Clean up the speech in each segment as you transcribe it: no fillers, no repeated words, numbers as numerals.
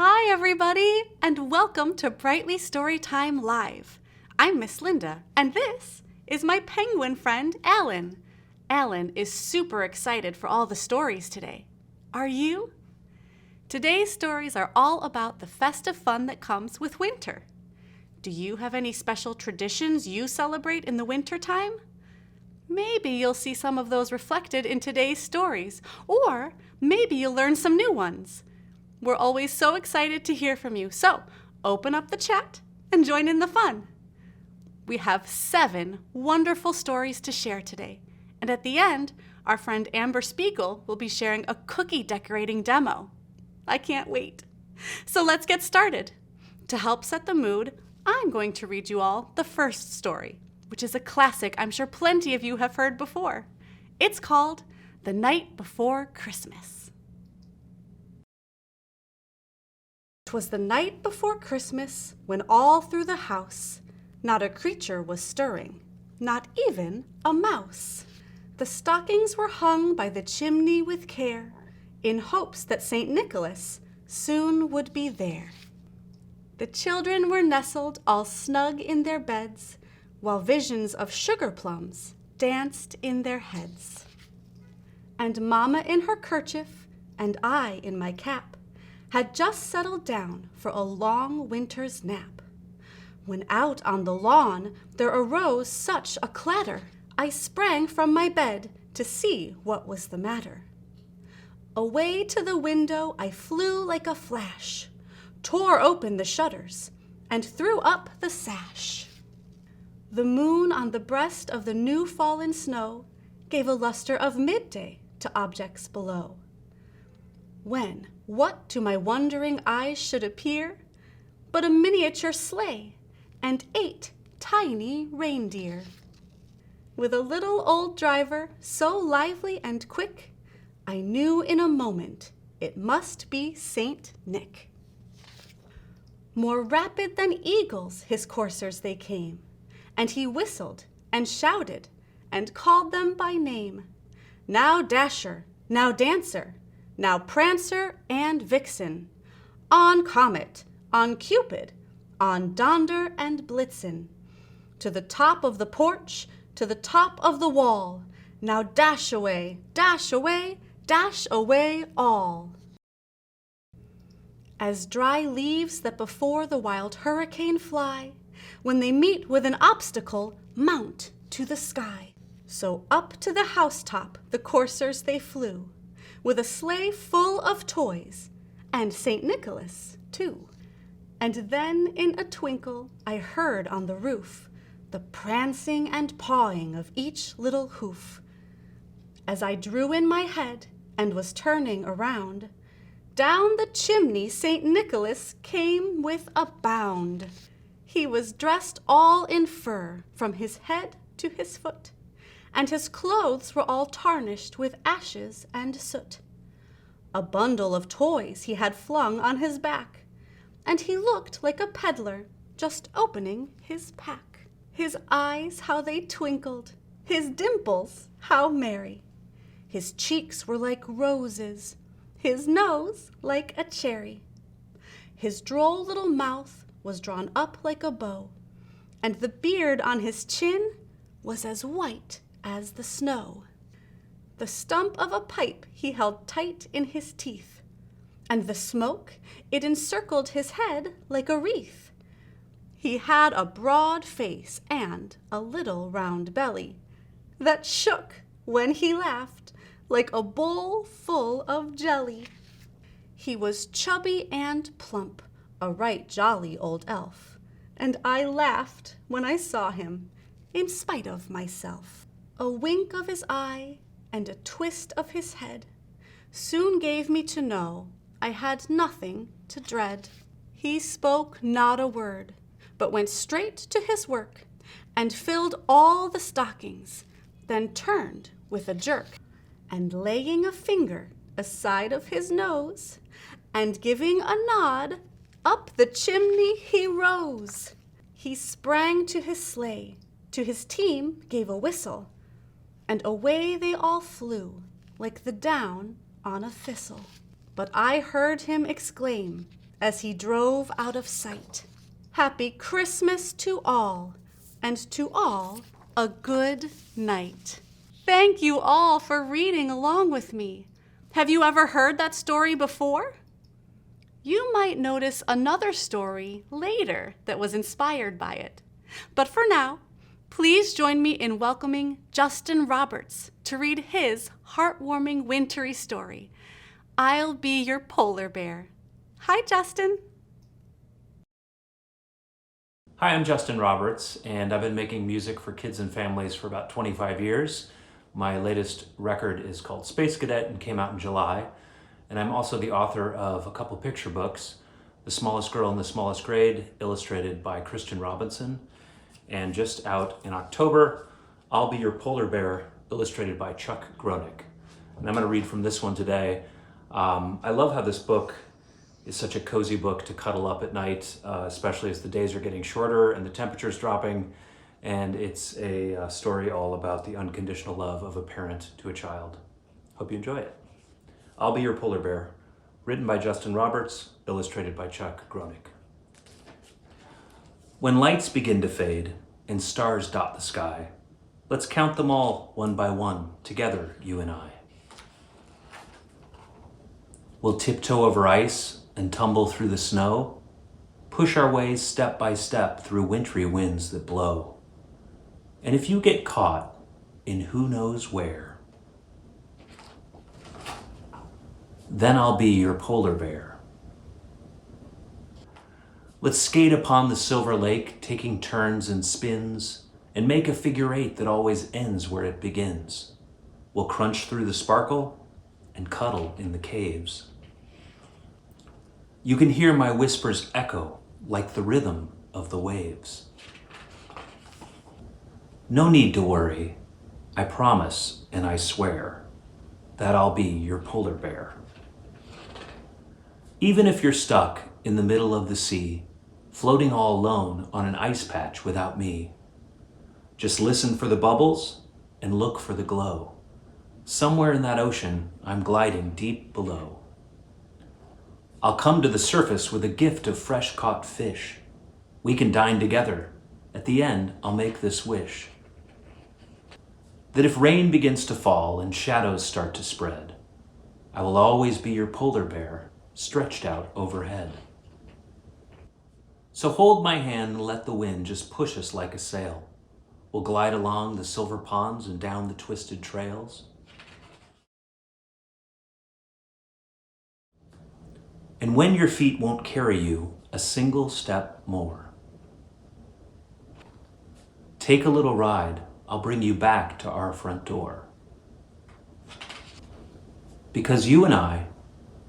Hi, everybody, and welcome to Brightly Storytime Live. I'm Miss Linda, and this is my penguin friend, Alan. Alan is super excited for all the stories today. Are you? Today's stories are all about the festive fun that comes with winter. Do you have any special traditions you celebrate in the wintertime? Maybe you'll see some of those reflected in today's stories, or maybe you'll learn some new ones. We're always so excited to hear from you, so open up the chat and join in the fun. We have 7 wonderful stories to share today, and at the end, our friend Amber Spiegel will be sharing a cookie decorating demo. I can't wait. So let's get started. To help set the mood, I'm going to read you all the first story, which is a classic I'm sure plenty of you have heard before. It's called The Night Before Christmas. 'Twas the night before Christmas, when all through the house not a creature was stirring, not even a mouse. The stockings were hung by the chimney with care, in hopes that St. Nicholas soon would be there. The children were nestled all snug in their beds, while visions of sugar plums danced in their heads. And Mamma in her kerchief, and I in my cap, had just settled down for a long winter's nap, when out on the lawn there arose such a clatter, I sprang from my bed to see what was the matter. Away to the window I flew like a flash, tore open the shutters, and threw up the sash. The moon on the breast of the new-fallen snow gave a luster of midday to objects below. When what to my wondering eyes should appear but a miniature sleigh and 8 tiny reindeer, with a little old driver so lively and quick, I knew in a moment it must be Saint Nick. More rapid than eagles his coursers they came, and he whistled and shouted and called them by name. Now Dasher, now Dancer, now Prancer and Vixen, on Comet, on Cupid, on Donder and Blitzen, to the top of the porch, to the top of the wall, now dash away, dash away, dash away all. As dry leaves that before the wild hurricane fly, when they meet with an obstacle, mount to the sky, so up to the housetop the coursers they flew, with a sleigh full of toys, and St. Nicholas, too. And then in a twinkle I heard on the roof the prancing and pawing of each little hoof. As I drew in my head and was turning around, down the chimney St. Nicholas came with a bound. He was dressed all in fur from his head to his foot, and his clothes were all tarnished with ashes and soot. A bundle of toys he had flung on his back, and he looked like a peddler just opening his pack. His eyes, how they twinkled, his dimples, how merry. His cheeks were like roses, his nose like a cherry. His droll little mouth was drawn up like a bow, and the beard on his chin was as white as the snow. The stump of a pipe he held tight in his teeth, and the smoke, it encircled his head like a wreath. He had a broad face and a little round belly that shook when he laughed like a bowl full of jelly. He was chubby and plump, a right jolly old elf, and I laughed when I saw him, in spite of myself. A wink of his eye and a twist of his head soon gave me to know I had nothing to dread. He spoke not a word, but went straight to his work and filled all the stockings, then turned with a jerk, and laying a finger aside of his nose, and giving a nod, up the chimney he rose. He sprang to his sleigh, to his team gave a whistle, and away they all flew like the down on a thistle. But I heard him exclaim, as he drove out of sight. Happy Christmas to all, and to all a good night. Thank you all for reading along with me. Have you ever heard that story before? You might notice another story later that was inspired by it. But for now, please join me in welcoming Justin Roberts to read his heartwarming wintry story, I'll Be Your Polar Bear. Hi, Justin. Hi, I'm Justin Roberts, and I've been making music for kids and families for about 25 years. My latest record is called Space Cadet and came out in July. And I'm also the author of a couple picture books, The Smallest Girl in the Smallest Grade, illustrated by Christian Robinson. And just out in October, I'll Be Your Polar Bear, illustrated by Chuck Gronick. And I'm going to read from this one today. I love how this book is such a cozy book to cuddle up at night, especially as the days are getting shorter and the temperature's dropping. And it's a story all about the unconditional love of a parent to a child. Hope you enjoy it. I'll Be Your Polar Bear, written by Justin Roberts, illustrated by Chuck Gronick. When lights begin to fade and stars dot the sky, let's count them all one by one, together, you and I. We'll tiptoe over ice and tumble through the snow, push our ways step by step through wintry winds that blow. And if you get caught in who knows where, then I'll be your polar bear. Let's skate upon the silver lake, taking turns and spins, and make a figure eight that always ends where it begins. We'll crunch through the sparkle and cuddle in the caves. You can hear my whispers echo like the rhythm of the waves. No need to worry. I promise and I swear that I'll be your polar bear. Even if you're stuck in the middle of the sea, floating all alone on an ice patch without me, just listen for the bubbles and look for the glow. Somewhere in that ocean, I'm gliding deep below. I'll come to the surface with a gift of fresh caught fish. We can dine together. At the end, I'll make this wish. That if rain begins to fall and shadows start to spread, I will always be your polar bear, stretched out overhead. So hold my hand and let the wind just push us like a sail. We'll glide along the silver ponds and down the twisted trails. And when your feet won't carry you a single step more, take a little ride. I'll bring you back to our front door. Because you and I,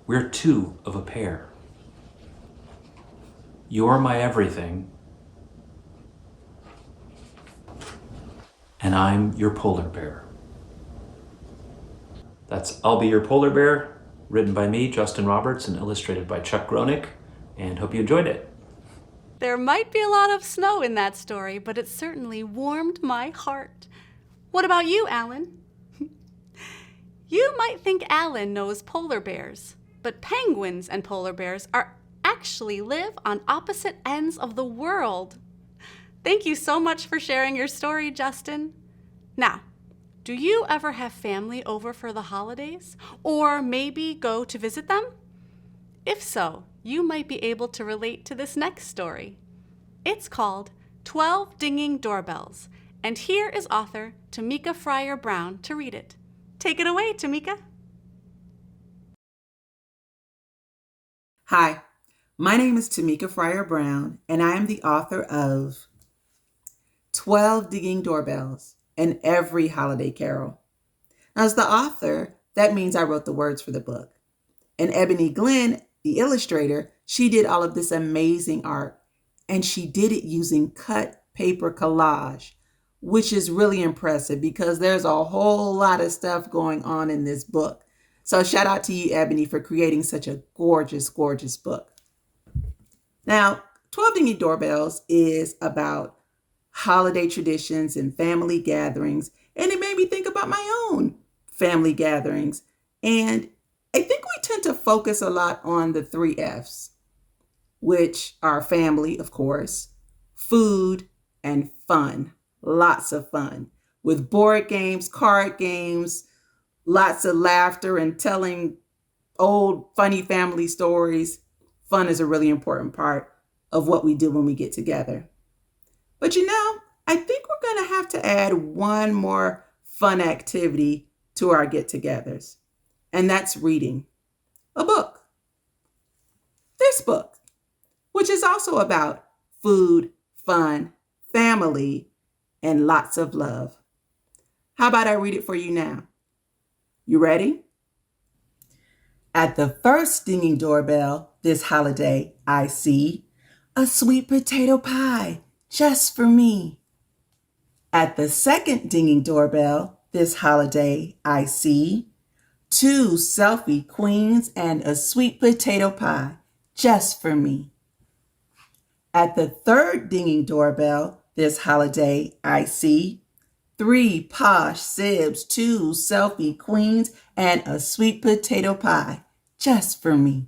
we're two of a pair. You're my everything, and I'm your polar bear. That's I'll Be Your Polar Bear, written by me, Justin Roberts, and illustrated by Chuck Gronick, and hope you enjoyed it. There might be a lot of snow in that story, but it certainly warmed my heart. What about you, Alan? You might think Alan knows polar bears, but penguins and polar bears actually live on opposite ends of the world. Thank you so much for sharing your story, Justin. Now, do you ever have family over for the holidays? Or maybe go to visit them? If so, you might be able to relate to this next story. It's called 12 Dinging Doorbells, and here is author Tamika Fryer Brown to read it. Take it away, Tamika. Hi, my name is Tamika Fryer Brown, and I am the author of 12 Dinging Doorbells and Every Holiday Carol. Now, as the author, that means I wrote the words for the book. And Ebony Glenn, the illustrator, she did all of this amazing art, and she did it using cut paper collage, which is really impressive because there's a whole lot of stuff going on in this book. So shout out to you, Ebony, for creating such a gorgeous, gorgeous book. Now, 12 Dinging Doorbells is about holiday traditions and family gatherings, and it made me think about my own family gatherings. And I think we tend to focus a lot on the 3 F's. which are family, of course, food, and fun. Lots of fun with board games, card games, lots of laughter and telling old funny family stories. Fun is a really important part of what we do when we get together. But I think we're going to have to add one more fun activity to our get-togethers, and that's reading a book. This book, which is also about food, fun, family, and lots of love. How about I read it for you now? You ready? At the first dinging doorbell this holiday, I see a sweet potato pie just for me. At the second dinging doorbell this holiday, I see 2 selfie queens and a sweet potato pie just for me. At the third dinging doorbell this holiday, I see 3 posh sibs, 2 selfie queens, and a sweet potato pie just for me.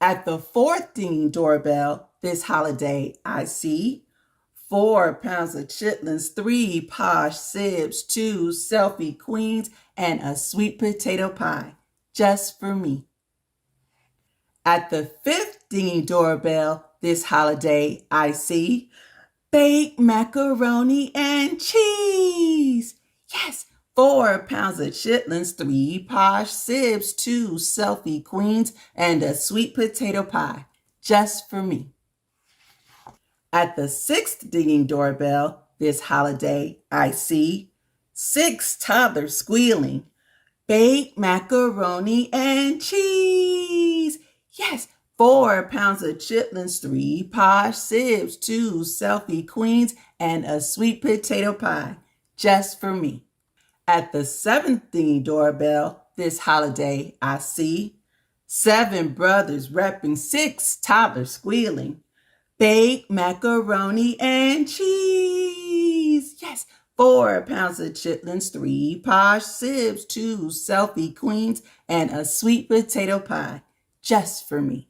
At the fourth dinging doorbell this holiday, I see 4 pounds of chitlins, 3 posh sibs, 2 selfie queens, and a sweet potato pie just for me. At the fifth dinging doorbell this holiday, I see baked macaroni and cheese. Yes, 4 pounds of chitlins, 3 posh sibs, 2 selfie queens, and a sweet potato pie just for me. At the sixth dinging doorbell this holiday, I see 6 toddlers squealing, baked macaroni and cheese. Yes, 4 pounds of chitlins, 3 posh sibs, 2 selfie queens, and a sweet potato pie just for me. At the seventh dinging doorbell this holiday, I see 7 brothers repping, 6 toddlers squealing, baked macaroni and cheese. Yes, 4 pounds of chitlins, 3 posh sibs, 2 selfie queens, and a sweet potato pie just for me.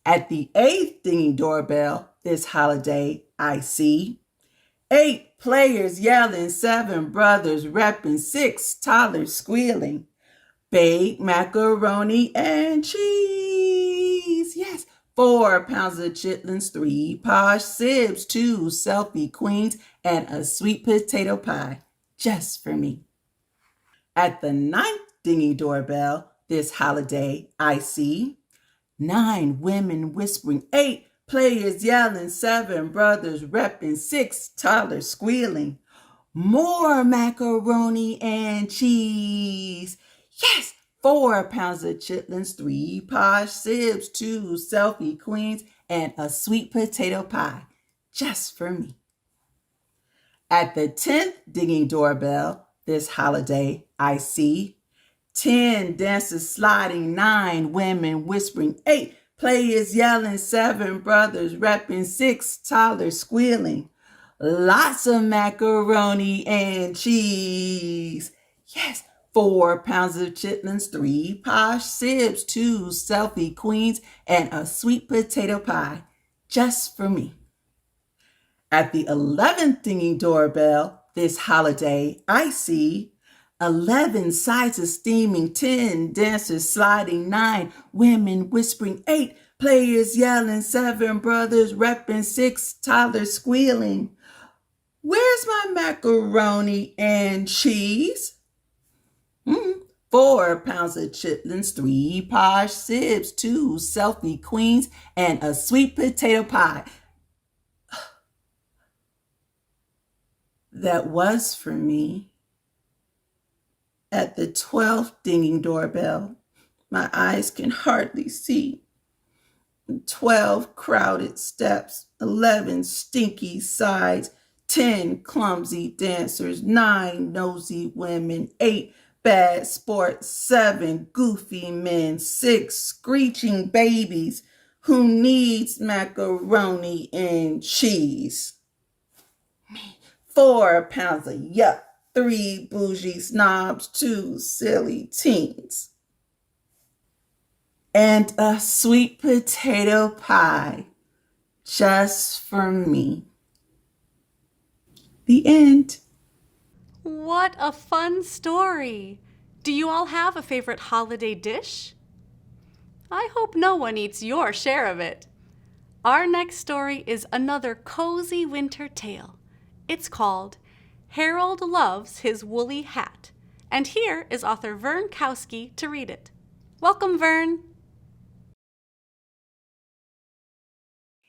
At the eighth dinging doorbell this holiday, I see 8 players yelling, 7 brothers repping, 6 toddlers squealing, baked macaroni and cheese. Yes, 4 pounds of chitlins, 3 posh sibs, 2 selfie queens, and a sweet potato pie just for me. At the ninth dinging doorbell this holiday, I see 9 women whispering, 8 players yelling, 7 brothers repping, 6 toddlers squealing, more macaroni and cheese. Yes, 4 pounds of chitlins, 3 posh sibs, 2 selfie queens, and a sweet potato pie just for me. At the 10th dinging doorbell this holiday, I see 10 dancers sliding, 9 women whispering, 8 players yelling, 7 brothers repping, 6 toddlers squealing, lots of macaroni and cheese. Yes, 4 pounds of chitlins, 3 posh sibs, 2 selfie queens, and a sweet potato pie just for me. At the 11th dinging doorbell this holiday, I see 11 sides of steaming, 10 dancers sliding, 9 women whispering, 8 players yelling, 7 brothers repping, 6 toddlers squealing. Where's my macaroni and cheese? 4 pounds of chitlins, 3 posh sibs, 2 selfie queens, and a sweet potato pie. That was for me. At the 12th dinging doorbell, my eyes can hardly see. 12 crowded steps, 11 stinky sides, 10 clumsy dancers, 9 nosy women, 8 bad sports, 7 goofy men, 6 screeching babies who needs macaroni and cheese. 4 pounds of yuck, 3 bougie snobs, 2 silly teens. and a sweet potato pie just for me. The end. What a fun story! Do you all have a favorite holiday dish? I hope no one eats your share of it. Our next story is another cozy winter tale. It's called Harold Loves His Woolly Hat, and here is author Vern Kowski to read it. Welcome, Vern.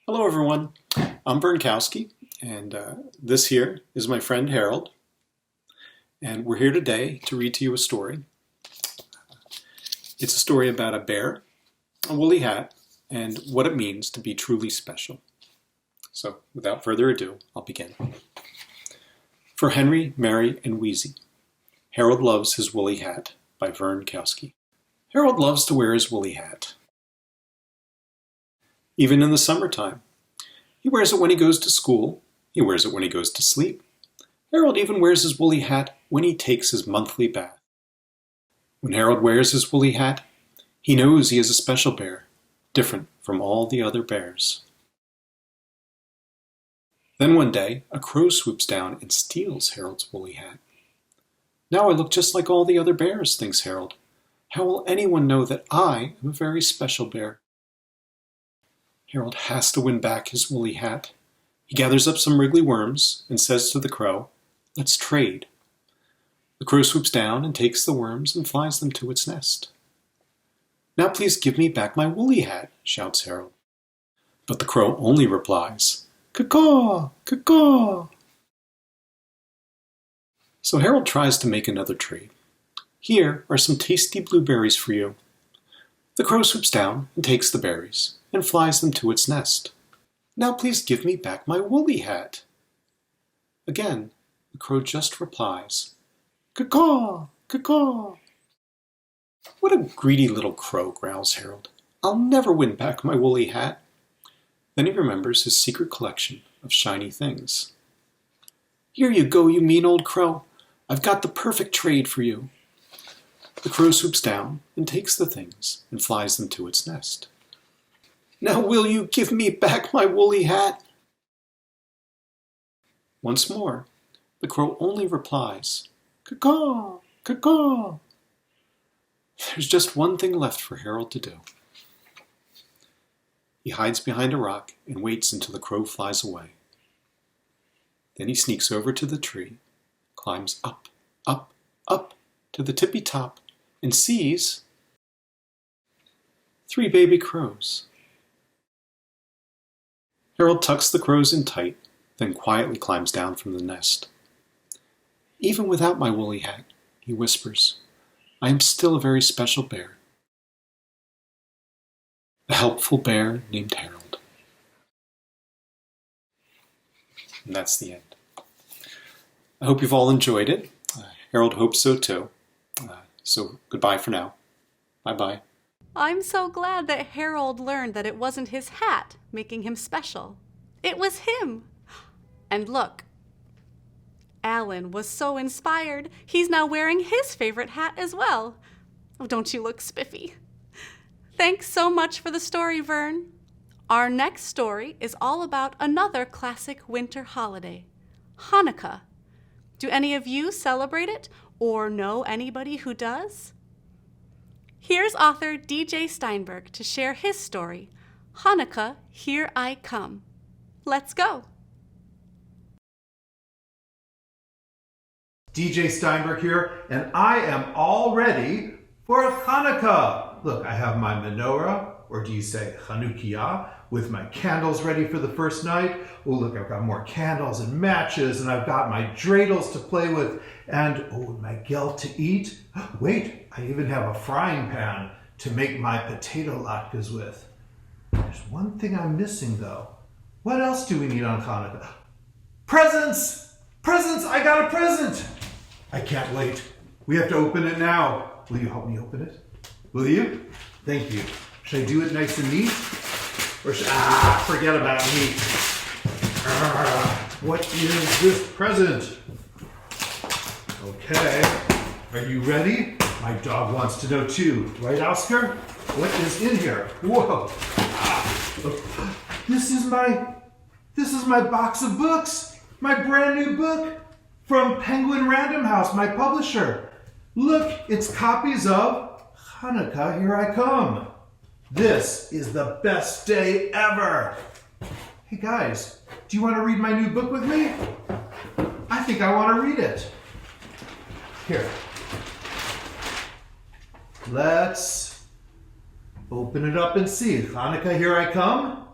Hello, everyone. I'm Vern Kowski, and this here is my friend Harold. And we're here today to read to you a story. It's a story about a bear, a woolly hat, and what it means to be truly special. So, without further ado, I'll begin. For Henry, Mary, and Wheezy, Harold Loves His Woolly Hat by Vern Kowski. Harold loves to wear his woolly hat. Even in the summertime. He wears it when he goes to school. He wears it when he goes to sleep. Harold even wears his woolly hat when he takes his monthly bath. When Harold wears his woolly hat, he knows he is a special bear, different from all the other bears. Then one day, a crow swoops down and steals Harold's woolly hat. Now I look just like all the other bears, thinks Harold. How will anyone know that I am a very special bear? Harold has to win back his woolly hat. He gathers up some wriggly worms and says to the crow, "Let's trade." The crow swoops down and takes the worms and flies them to its nest. "Now please give me back my woolly hat," shouts Harold. But the crow only replies, "Caw-caw, caw-caw." So Harold tries to make another trade. "Here are some tasty blueberries for you." The crow swoops down and takes the berries and flies them to its nest. "Now please give me back my woolly hat." Again, the crow just replies, "Caw-caw, caw-caw." "What a greedy little crow," growls Harold. "I'll never win back my woolly hat." Then he remembers his secret collection of shiny things. "Here you go, you mean old crow. I've got the perfect trade for you." The crow swoops down and takes the things and flies them to its nest. "Now will you give me back my woolly hat?" Once more, the crow only replies, "Caw-caw, caw-caw." There's just one thing left for Harold to do. He hides behind a rock and waits until the crow flies away. Then he sneaks over to the tree, climbs up, up, up to the tippy top, and sees 3 baby crows. Harold tucks the crows in tight, then quietly climbs down from the nest. "Even without my woolly hat," he whispers, "I am still a very special bear. A helpful bear named Harold." And that's the end. I hope you've all enjoyed it. Harold hopes so too. So goodbye for now. Bye-bye. I'm so glad that Harold learned that it wasn't his hat making him special. It was him. And look, Alan was so inspired, he's now wearing his favorite hat as well. Oh, don't you look spiffy? Thanks so much for the story, Vern. Our next story is all about another classic winter holiday, Hanukkah. Do any of you celebrate it or know anybody who does? Here's author DJ Steinberg to share his story, Hanukkah, Here I Come. Let's go. DJ Steinberg here, and I am all ready for Hanukkah. Look, I have my menorah, or do you say Hanukkah, with my candles ready for the first night. Oh, look, I've got more candles and matches, and I've got my dreidels to play with, and oh, my gelt to eat. Wait, I even have a frying pan to make my potato latkes with. There's one thing I'm missing, though. What else do we need on Hanukkah? Presents! Presents! I got a present! I can't wait. We have to open it now. Will you help me open it? Will you? Thank you. Should I do it nice and neat? Or should forget about me. What is this present? Okay. Are you ready? My dog wants to know too. Right, Oscar? What is in here? Whoa. This is my box of books. My brand new book from Penguin Random House, my publisher. Look, it's copies of Hanukkah, Here I Come. This is the best day ever. Hey guys, do you want to read my new book with me? I think I want to read it. Here. Let's open it up and see. Hanukkah, Here I Come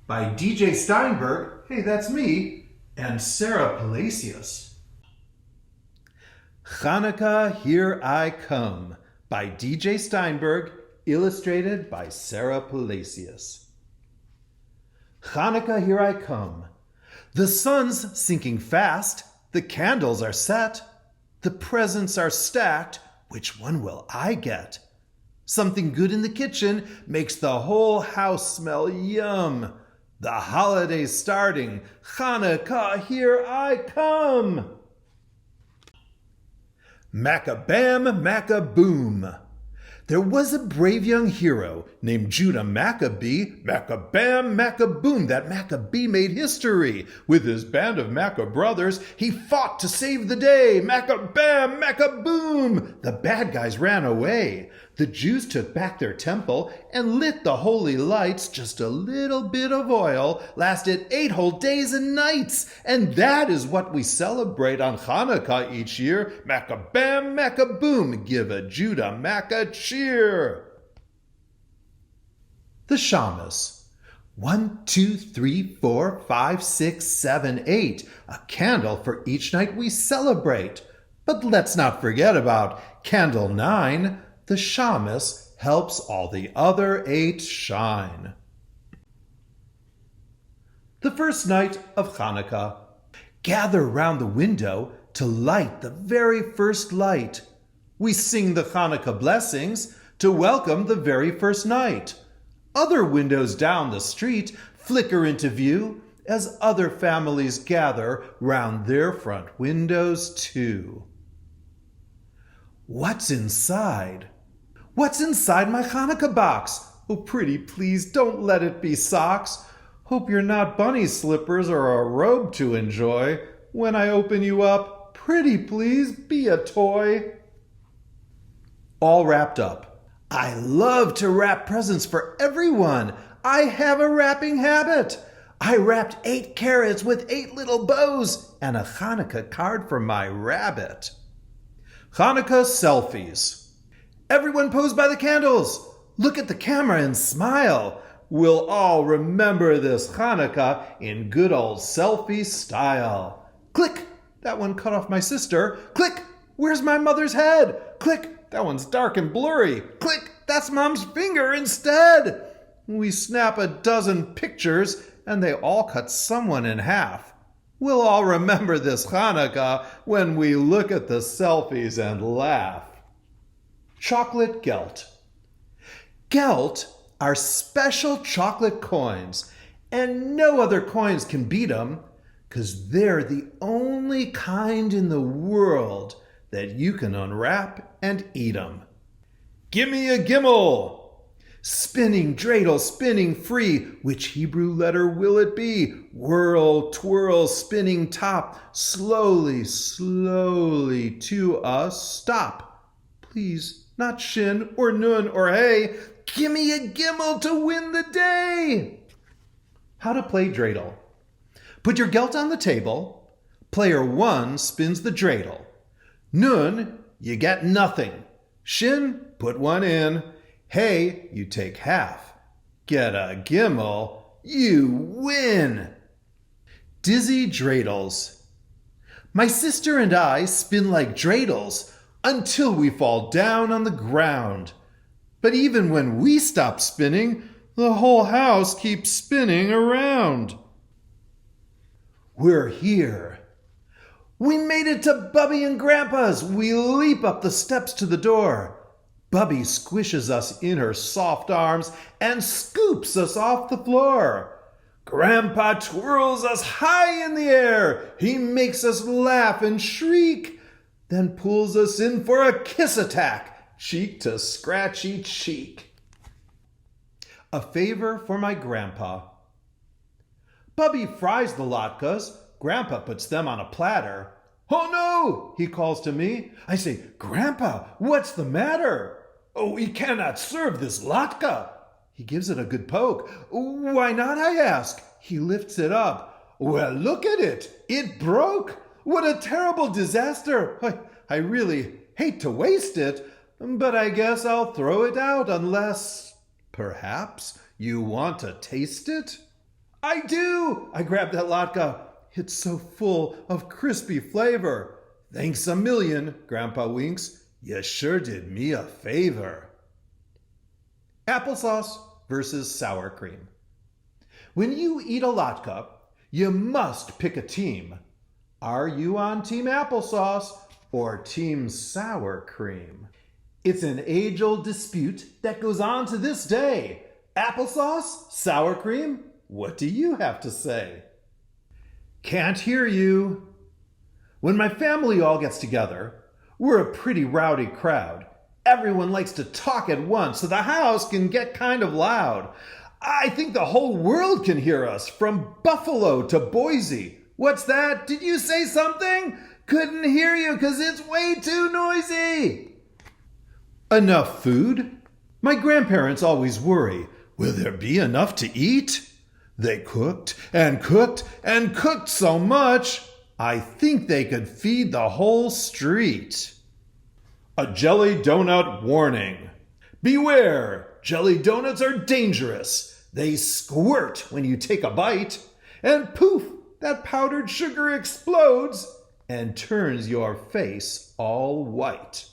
by DJ Steinberg. Hey, that's me. And Sarah Palacios. Hanukkah, Here I Come by DJ Steinberg, illustrated by Sarah Palacios. Hanukkah, here I come. The sun's sinking fast, the candles are set, the presents are stacked. Which one will I get? Something good in the kitchen makes the whole house smell yum. The holiday's starting. Hanukkah, here I come. Macka-bam, macka-boom. There was a brave young hero named Judah Maccabee. Macka-bam, macka-boom, that Maccabee made history. With his band of Macca brothers, he fought to save the day. Macka-bam, macka-boom. The bad guys ran away. The Jews took back their temple and lit the holy lights. Just a little bit of oil lasted 8 whole days and nights. And that is what we celebrate on Hanukkah each year. Macka-bam, macka-boom, give a Judah Macca cheer. The Shamus. 1, 2, 3, 4, 5, 6, 7, 8. A candle for each night we celebrate. But let's not forget about candle 9. The Shamus helps all the other 8 shine. The first night of Hanukkah. Gather round the window to light the very first light. We sing the Hanukkah blessings to welcome the very first night. Other windows down the street flicker into view as other families gather round their front windows too. What's inside? What's inside my Hanukkah box? Oh, pretty please, don't let it be socks. Hope you're not bunny slippers or a robe to enjoy. When I open you up, pretty please, be a toy. All wrapped up. I love to wrap presents for everyone. I have a wrapping habit. I wrapped 8 carrots with 8 little bows and a Hanukkah card for my rabbit. Hanukkah selfies. Everyone pose by the candles. Look at the camera and smile. We'll all remember this Hanukkah in good old selfie style. Click, that one cut off my sister. Click, where's my mother's head? Click, that one's dark and blurry. Click, that's mom's finger instead. We snap a dozen pictures and they all cut someone in half. We'll all remember this Hanukkah when we look at the selfies and laugh. Chocolate Gelt. Gelt are special chocolate coins, and no other coins can beat them, 'cause they're the only kind in the world that you can unwrap and eat 'em. Gimme a Gimel! Spinning dreidel, spinning free, which Hebrew letter will it be? Whirl, twirl, spinning top, slowly, slowly to a stop. Please, not shin or nun or hey, gimme a Gimel to win the day! How to play dreidel. Put your gelt on the table. Player 1 spins the dreidel. Nun, you get nothing. Shin, put 1 in. Hey, you take half. Get a Gimel, you win. Dizzy dreidels. My sister and I spin like dreidels until we fall down on the ground. But even when we stop spinning, the whole house keeps spinning around. We're here. We made it to Bubby and Grandpa's. We leap up the steps to the door. Bubby squishes us in her soft arms and scoops us off the floor. Grandpa twirls us high in the air. He makes us laugh and shriek, then pulls us in for a kiss attack, cheek to scratchy cheek. a favor for my grandpa. Bubby fries the latkes. Grandpa puts them on a platter. Oh no, he calls to me. I say, Grandpa, what's the matter? Oh, we cannot serve this latke. He gives it a good poke. Why not, I ask. He lifts it up. Well, look at it. It broke. What a terrible disaster. I really hate to waste it, but I guess I'll throw it out unless, perhaps, you want to taste it? I do. I grab that latke. It's so full of crispy flavor. Thanks a million, Grandpa winks. You sure did me a favor. Applesauce versus sour cream. When you eat a latke, you must pick a team. Are you on Team Applesauce or Team Sour Cream? It's an age-old dispute that goes on to this day. Applesauce? Sour cream? What do you have to say? Can't hear you. When my family all gets together, we're a pretty rowdy crowd. Everyone likes to talk at once, so the house can get kind of loud. I think the whole world can hear us, from Buffalo to Boise. What's that? Did you say something? Couldn't hear you because it's way too noisy. Enough food? My grandparents always worry. Will there be enough to eat? They cooked and cooked and cooked so much, I think they could feed the whole street. A jelly donut warning. Beware, jelly donuts are dangerous. They squirt when you take a bite, and poof, that powdered sugar explodes and turns your face all white.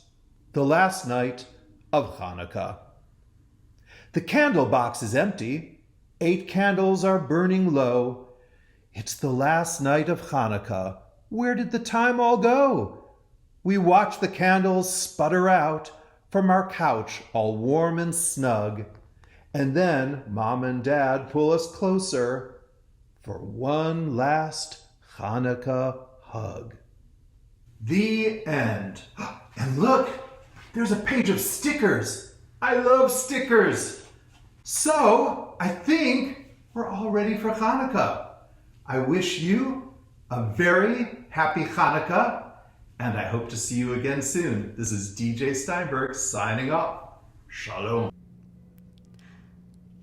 The last night of Hanukkah. The candle box is empty. 8 candles are burning low. It's the last night of Hanukkah. Where did the time all go? We watch the candles sputter out from our couch all warm and snug. And then Mom and Dad pull us closer for one last Hanukkah hug. The end. And look, there's a page of stickers. I love stickers. So, I think we're all ready for Hanukkah. I wish you a very happy Hanukkah, and I hope to see you again soon. This is DJ Steinberg signing off. Shalom.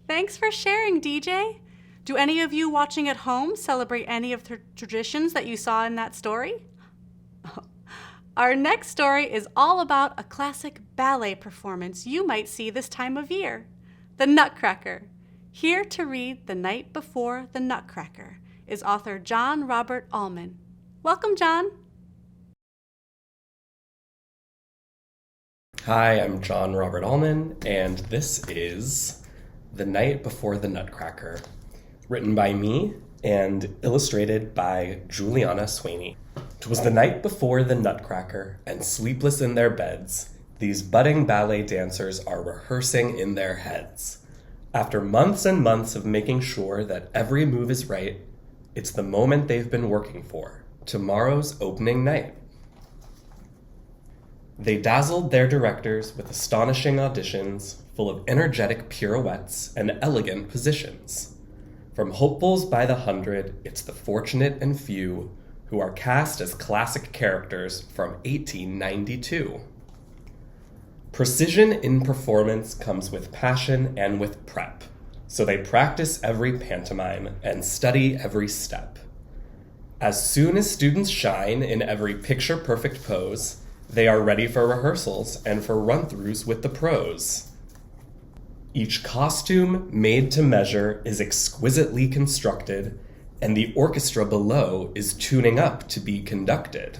Thanks for sharing, DJ. Do any of you watching at home celebrate any of the traditions that you saw in that story? Our next story is all about a classic ballet performance you might see this time of year. The Nutcracker. Here to read The Night Before the Nutcracker is author John Robert Allman. Welcome, John. Hi, I'm John Robert Allman, and this is The Night Before the Nutcracker, written by me and illustrated by Juliana Swaney. 'Twas the night before the Nutcracker, and sleepless in their beds, these budding ballet dancers are rehearsing in their heads. After months and months of making sure that every move is right, it's the moment they've been working for, tomorrow's opening night. They dazzled their directors with astonishing auditions, full of energetic pirouettes and elegant positions. From hopefuls by the hundred, it's the fortunate and few who are cast as classic characters from 1892. Precision in performance comes with passion and with prep, so they practice every pantomime and study every step. As soon as students shine in every picture-perfect pose, they are ready for rehearsals and for run-throughs with the pros. Each costume, made to measure, is exquisitely constructed, and the orchestra below is tuning up to be conducted.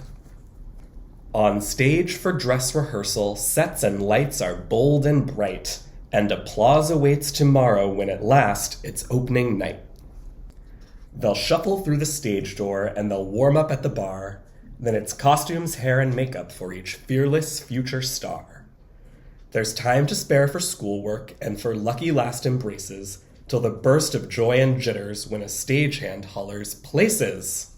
On stage for dress rehearsal, sets and lights are bold and bright, and applause awaits tomorrow when at last it's opening night. They'll shuffle through the stage door and they'll warm up at the bar, then it's costumes, hair, and makeup for each fearless future star. There's time to spare for schoolwork and for lucky last embraces, till the burst of joy and jitters when a stagehand hollers, "Places!"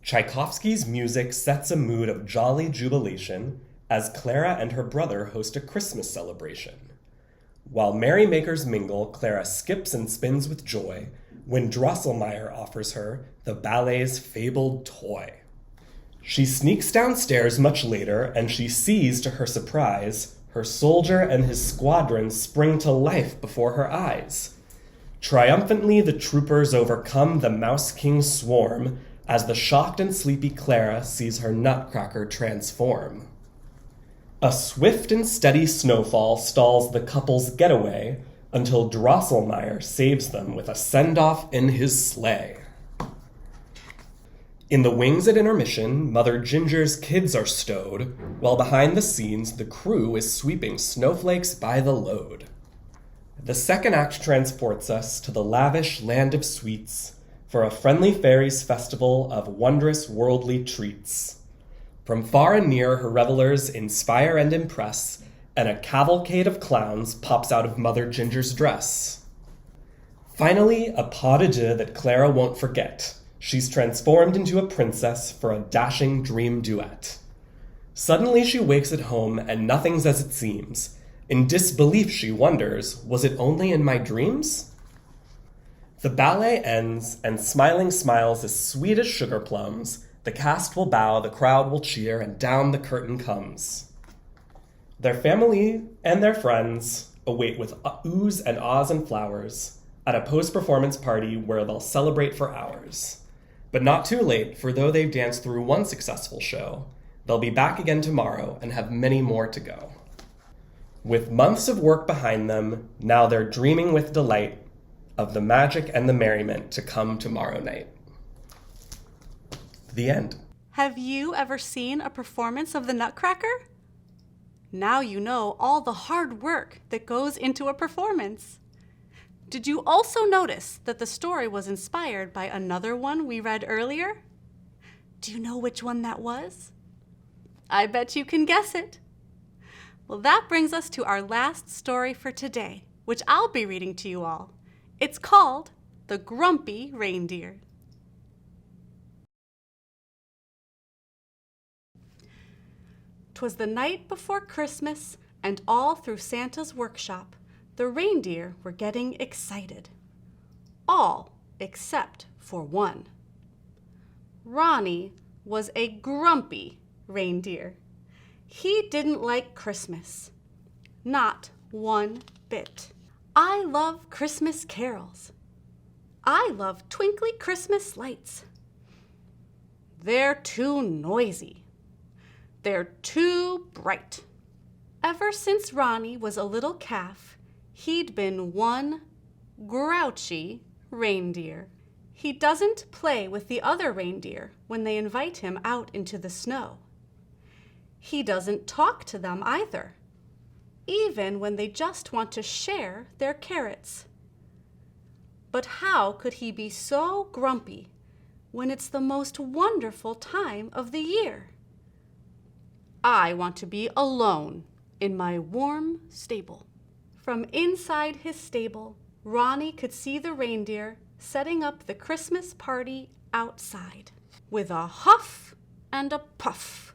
Tchaikovsky's music sets a mood of jolly jubilation as Clara and her brother host a Christmas celebration. While merrymakers mingle, Clara skips and spins with joy when Drosselmeyer offers her the ballet's fabled toy. She sneaks downstairs much later, and she sees, to her surprise, her soldier and his squadron spring to life before her eyes. Triumphantly, the troopers overcome the Mouse King's swarm as the shocked and sleepy Clara sees her Nutcracker transform. A swift and steady snowfall stalls the couple's getaway until Drosselmeyer saves them with a send-off in his sleigh. In the wings at intermission, Mother Ginger's kids are stowed, while behind the scenes the crew is sweeping snowflakes by the load. The second act transports us to the lavish land of sweets for a friendly fairies festival of wondrous worldly treats. From far and near, her revelers inspire and impress, and a cavalcade of clowns pops out of Mother Ginger's dress. Finally, a pas de deux that Clara won't forget. She's transformed into a princess for a dashing dream duet. Suddenly she wakes at home and nothing's as it seems. In disbelief she wonders, was it only in my dreams? The ballet ends, and smiling smiles as sweet as sugar plums. The cast will bow, the crowd will cheer, and down the curtain comes. Their family and their friends await with oohs and ahs and flowers at a post-performance party where they'll celebrate for hours. But not too late, for though they've danced through one successful show, they'll be back again tomorrow and have many more to go. With months of work behind them, now they're dreaming with delight of the magic and the merriment to come tomorrow night. The end. Have you ever seen a performance of the Nutcracker? Now you know all the hard work that goes into a performance. Did you also notice that the story was inspired by another one we read earlier? Do you know which one that was? I bet you can guess it. Well, that brings us to our last story for today, which I'll be reading to you all. It's called The Grumpy Reindeer. 'Twas the night before Christmas, and all through Santa's workshop, the reindeer were getting excited. All except for one. Ronnie was a grumpy reindeer. He didn't like Christmas. Not one bit. I love Christmas carols. I love twinkly Christmas lights. They're too noisy. They're too bright. Ever since Ronnie was a little calf, he'd been one grouchy reindeer. He doesn't play with the other reindeer when they invite him out into the snow. He doesn't talk to them either, even when they just want to share their carrots. But how could he be so grumpy when it's the most wonderful time of the year? I want to be alone in my warm stable. From inside his stable, Ronnie could see the reindeer setting up the Christmas party outside. With a huff and a puff,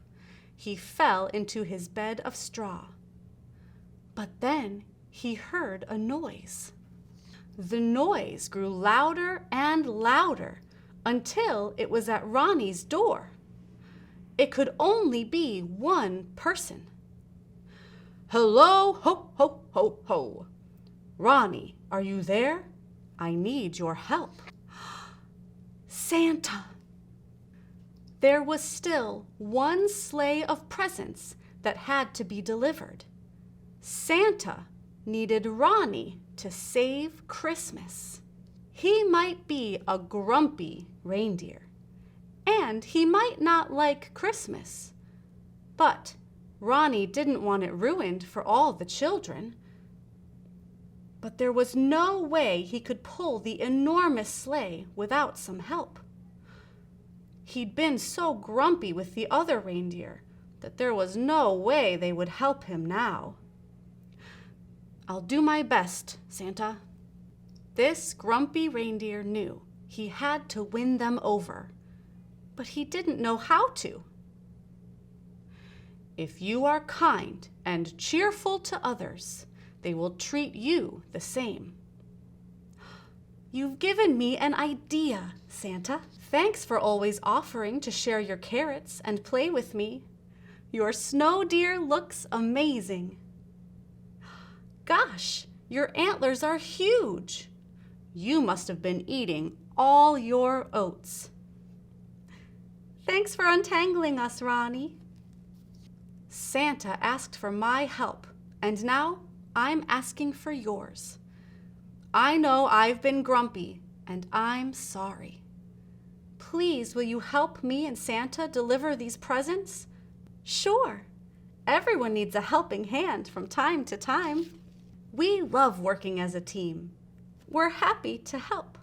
he fell into his bed of straw. But then he heard a noise. The noise grew louder and louder until it was at Ronnie's door. It could only be one person. Hello, ho, ho, ho, ho. Ronnie, are you there? I need your help. Santa. There was still one sleigh of presents that had to be delivered. Santa needed Ronnie to save Christmas. He might be a grumpy reindeer, and he might not like Christmas, but Ronnie didn't want it ruined for all the children. But there was no way he could pull the enormous sleigh without some help. He'd been so grumpy with the other reindeer that there was no way they would help him now. I'll do my best, Santa. This grumpy reindeer knew he had to win them over, but he didn't know how to. If you are kind and cheerful to others, they will treat you the same. You've given me an idea, Santa. Thanks for always offering to share your carrots and play with me. Your snow deer looks amazing. Gosh, your antlers are huge. You must have been eating all your oats. Thanks for untangling us, Ronnie. Santa asked for my help, and now I'm asking for yours. I know I've been grumpy, and I'm sorry. Please, will you help me and Santa deliver these presents? Sure. Everyone needs a helping hand from time to time. We love working as a team. We're happy to help.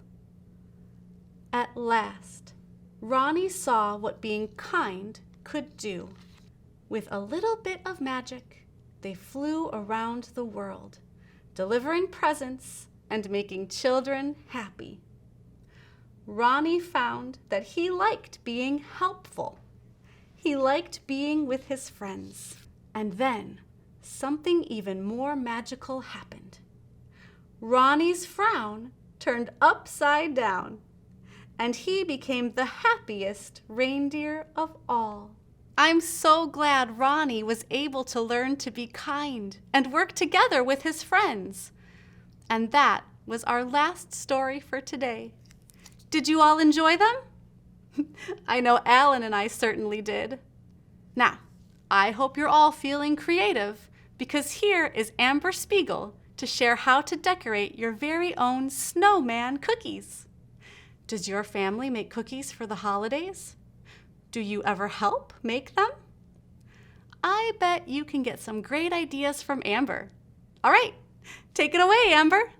At last, Ronnie saw what being kind could do. With a little bit of magic, they flew around the world, delivering presents and making children happy. Ronnie found that he liked being helpful. He liked being with his friends. And then something even more magical happened. Ronnie's frown turned upside down, and he became the happiest reindeer of all. I'm so glad Ronnie was able to learn to be kind and work together with his friends. And that was our last story for today. Did you all enjoy them? I know Alan and I certainly did. Now, I hope you're all feeling creative, because here is Amber Spiegel to share how to decorate your very own snowman cookies. Does your family make cookies for the holidays? Do you ever help make them? I bet you can get some great ideas from Amber. All right, take it away, Amber.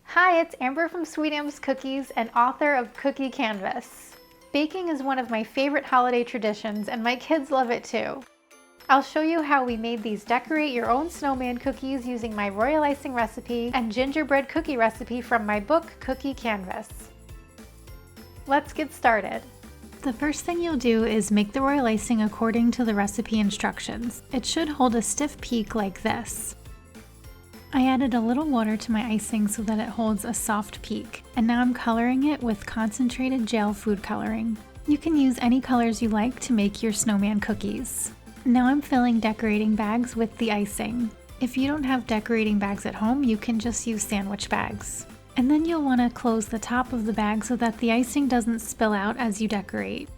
Hi, it's Amber from Sweet Am's Cookies and author of Cookie Canvas. Baking is one of my favorite holiday traditions, and my kids love it too. I'll show you how we made these decorate your own snowman cookies using my royal icing recipe and gingerbread cookie recipe from my book, Cookie Canvas. Let's get started. The first thing you'll do is make the royal icing according to the recipe instructions. It should hold a stiff peak like this. I added a little water to my icing so that it holds a soft peak, and now I'm coloring it with concentrated gel food coloring. You can use any colors you like to make your snowman cookies. Now I'm filling decorating bags with the icing. If you don't have decorating bags at home, you can just use sandwich bags. And then you'll want to close the top of the bag so that the icing doesn't spill out as you decorate.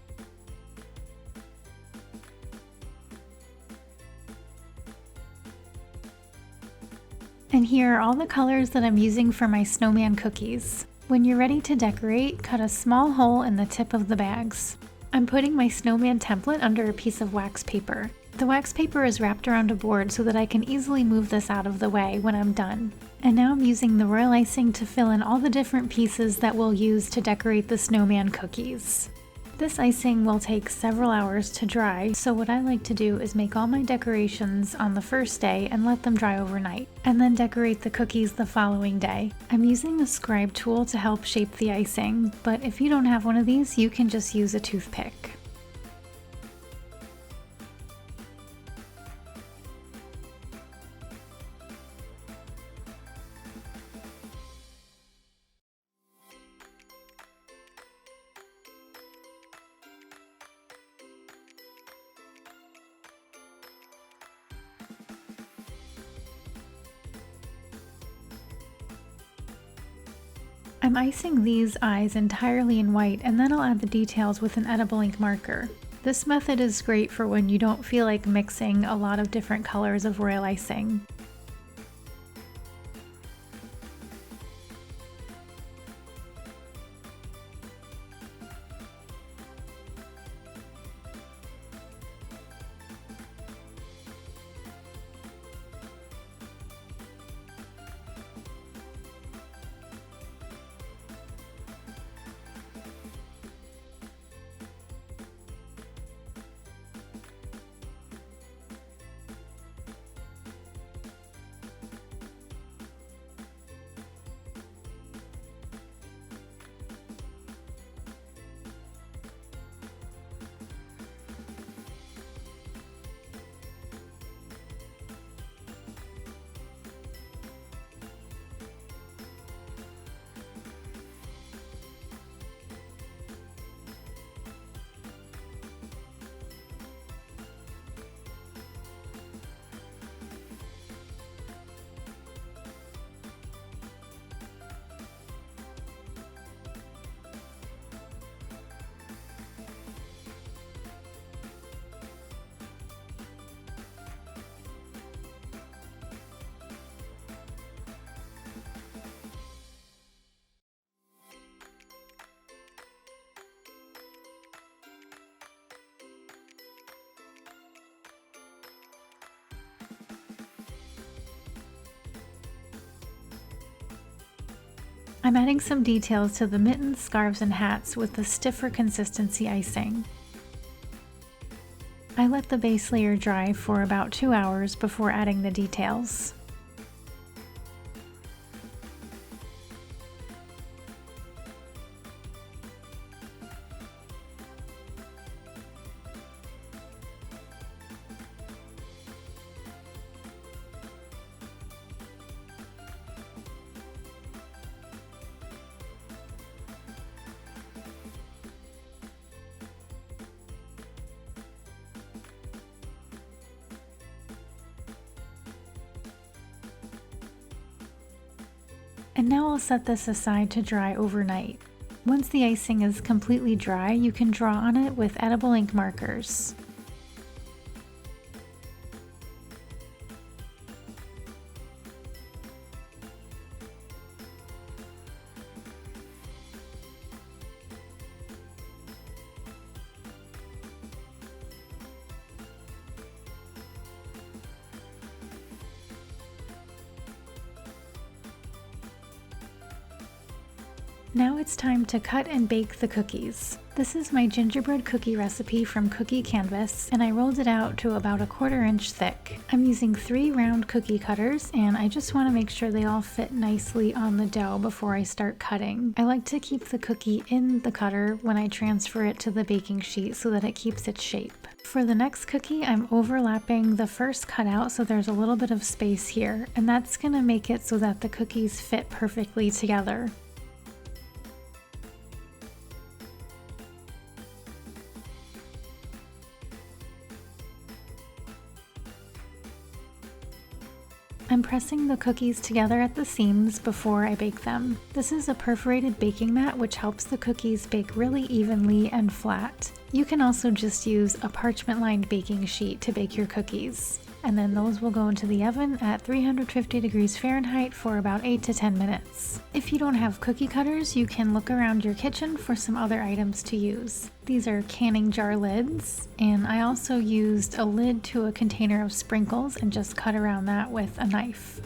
And here are all the colors that I'm using for my snowman cookies. When you're ready to decorate, cut a small hole in the tip of the bags. I'm putting my snowman template under a piece of wax paper. The wax paper is wrapped around a board so that I can easily move this out of the way when I'm done. And now I'm using the royal icing to fill in all the different pieces that we'll use to decorate the snowman cookies. This icing will take several hours to dry, so what I like to do is make all my decorations on the first day and let them dry overnight, and then decorate the cookies the following day. I'm using a scribe tool to help shape the icing, but if you don't have one of these, you can just use a toothpick. I'm icing these eyes entirely in white, and then I'll add the details with an edible ink marker. This method is great for when you don't feel like mixing a lot of different colors of royal icing. I'm adding some details to the mittens, scarves, and hats with the stiffer consistency icing. I let the base layer dry for about 2 hours before adding the details. And now I'll set this aside to dry overnight. Once the icing is completely dry, you can draw on it with edible ink markers. Now it's time to cut and bake the cookies. This is my gingerbread cookie recipe from Cookie Canvas, and I rolled it out to about 1/4 inch thick. I'm using 3 round cookie cutters, and I just want to make sure they all fit nicely on the dough before I start cutting. I like to keep the cookie in the cutter when I transfer it to the baking sheet so that it keeps its shape. For the next cookie, I'm overlapping the first cutout so there's a little bit of space here, and that's going to make it so that the cookies fit perfectly together. I'm pressing the cookies together at the seams before I bake them. This is a perforated baking mat which helps the cookies bake really evenly and flat. You can also just use a parchment-lined baking sheet to bake your cookies. And then those will go into the oven at 350 degrees Fahrenheit for about 8 to 10 minutes. If you don't have cookie cutters, you can look around your kitchen for some other items to use. These are canning jar lids, and I also used a lid to a container of sprinkles and just cut around that with a knife.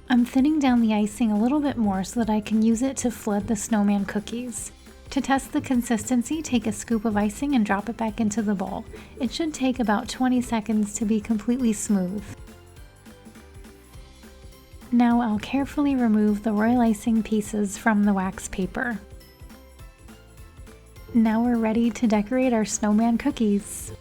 I'm thinning down the icing a little bit more so that I can use it to flood the snowman cookies. To test the consistency, take a scoop of icing and drop it back into the bowl. It should take about 20 seconds to be completely smooth. Now I'll carefully remove the royal icing pieces from the wax paper. Now we're ready to decorate our snowman cookies.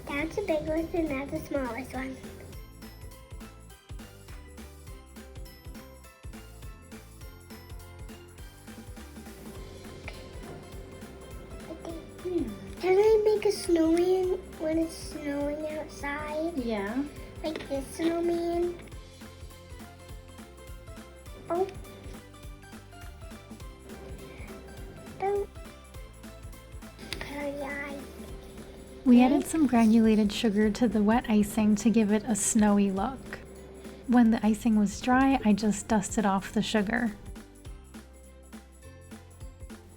That's the biggest and that's the smallest one. Can I make a snowman when it's snowing outside? Yeah. Like this snowman? Oh. Oh. Pretty eye. We added some granulated sugar to the wet icing to give it a snowy look. When the icing was dry, I just dusted off the sugar.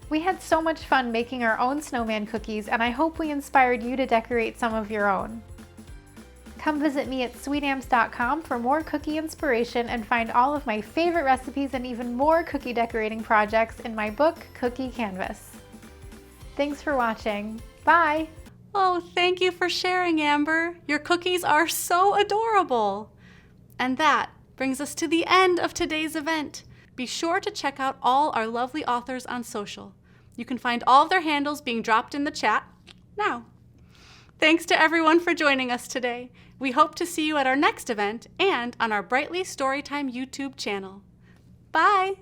We had so much fun making our own snowman cookies, and I hope we inspired you to decorate some of your own. Come visit me at sweetams.com for more cookie inspiration and find all of my favorite recipes and even more cookie decorating projects in my book, Cookie Canvas. Thanks for watching. Bye! Oh, thank you for sharing, Amber. Your cookies are so adorable. And that brings us to the end of today's event. Be sure to check out all our lovely authors on social. You can find all of their handles being dropped in the chat now. Thanks to everyone for joining us today. We hope to see you at our next event and on our Brightly Storytime YouTube channel. Bye!